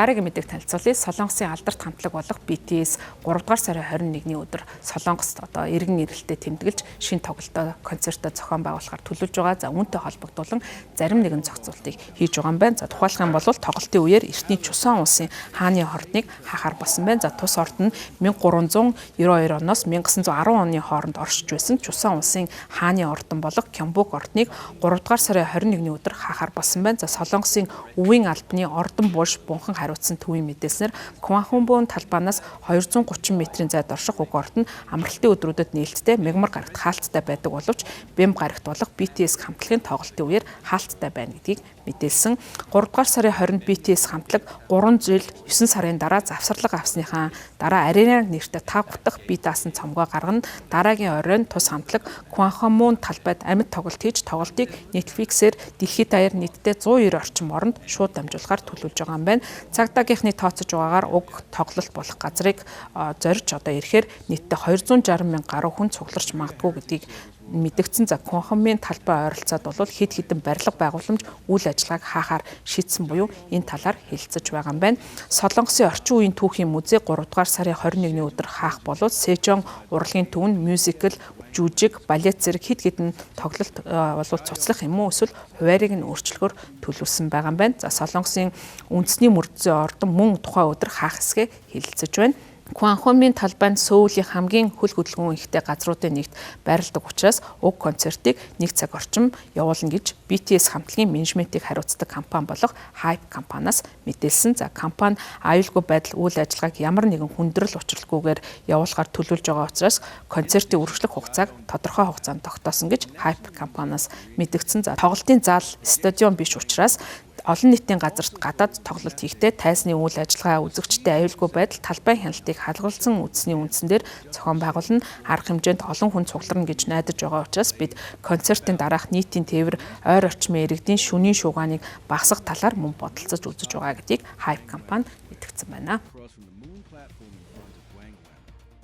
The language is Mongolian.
Дараагийн мэдээг танилцуулъя. Солонгосын алдарт хамтлаг болох BTS 3 дугаар сарын 21-ний өдөр Солонгост иргэн ирэлтэд тэмдэглэж шинэ тоглолтоо концертоо зохион байгуулахаар төлөвлөж байгаа. За үүнтэй холбогдуулан зарим нэгэн зохицуултыг хийж байгаа юм байна. За тухайлах юм бол тоглолтын үеэр эртний Чусон улсын хааны хордныг хаахаар болсон байна. За тус орд нь 1392 оноос 1910 оны хооронд оршиж байсан Чусон улсын хааны ордон болох Кёмбук ордныг 3 дугаар сарын 21-ний өдөр хаахаар болсон байна. За Солонгосын өвийн албаны ордон буш бунхан хариуцсан төвийн мэдээснээр Кванхумбун талбаанаас 230 метрийн зайд орших уг орд нь амралтын өдрүүдэд нээлттэй мегмар гарагт хаалттай байдаг боловч бэм гарагт болох BTS хамтлагийн тоглолтын үеэр хаалттай байна гэдгийг мэдээлсэн. 3 дугаар сарын 20-нд BTS хамтлаг 3 жил 9 сарын дараа завсарлага авсныхаа дараа Arena нэртэй 5 дахь бие даасан цомгоо гаргана. Дараагийн оройн тус хамтлаг Кванхумбун талбайд амьд тоглолт хийж тоглолтыг Netflix-ээр дэлхийд даяар нийтдээ 190 орчим оронд шууд дамжуулахаар төлөвлөж байгаа юм байна. Цагдаагийнхны тооцож байгаагаар уг тоглолт болох газрыг зорж ирэхээр нийтдээ 260 мянга гаруй хүн цугларч магадгүй гэдгийг мэдэгдсэн. За Кванхумбын талбай ойролцоод бол хэд хэдэн барилга байгууламж үйл ажиллагааг хаахаар шийдсэн буюу энэ талаар хэлэлцэж байгаа юм байна. Солонгосын орчин үеийн түүхийн музей 3 дугаар сарын 21-ний өдөр хаах болоод Сэжон урлагийн төвөнд мюзикл, жүжиг, балет зэрэг хэд хэдэн тоглолт болов цуцлах юм уу эсвэл хуваарийг нь өөрчлөхөөр төлөвлөсөн байгаа юм байна. За Солонгосын үндэсний мөрдсөн ордон мөн тухайн өдөр хаах хэсгээ хэлэлцэж байна. Кванхумбын талбайд Сөүлийн хамгийн хөл хөдөлгөөн ихтэй газруудын нэгт байрладаг учраас уг концертыг 1 цаг орчим явуулна гэж BTS хамтлагийн менежментийг хариуцдаг компани болох Hype компаниас мэдээлсэн. За компани аюулгүй байдал үйл ажиллагааг ямар нэгэн хүндрэл учралгүйгээр явуулахаар төлөвлөж байгаа учраас концертын үргэлжлэх хугацааг тодорхой хугацаанд тогтоосон гэж Hype компаниас мэдэгдсэн. За тоглолтын зал стадион биш учраас олон нийтийн газарт гадаад тоглолт хийхдээ тайзны үйл ажиллагаа үзэгчтэй аюулгүй байдал талбай хяналтыг халгалсан үтсний үндсэндээр зохион байгуулна. Арга хэмжээнд олон хүн цугларна гэж найдаж байгаа учраас бид концертын дараах нийтийн тээвэр ойр орчмын иргэдийн шөнийн шуугааныг багасгах талаар мөн бодолцож үзэж байгаа гэдгийг Hype компани итгэсэн байна.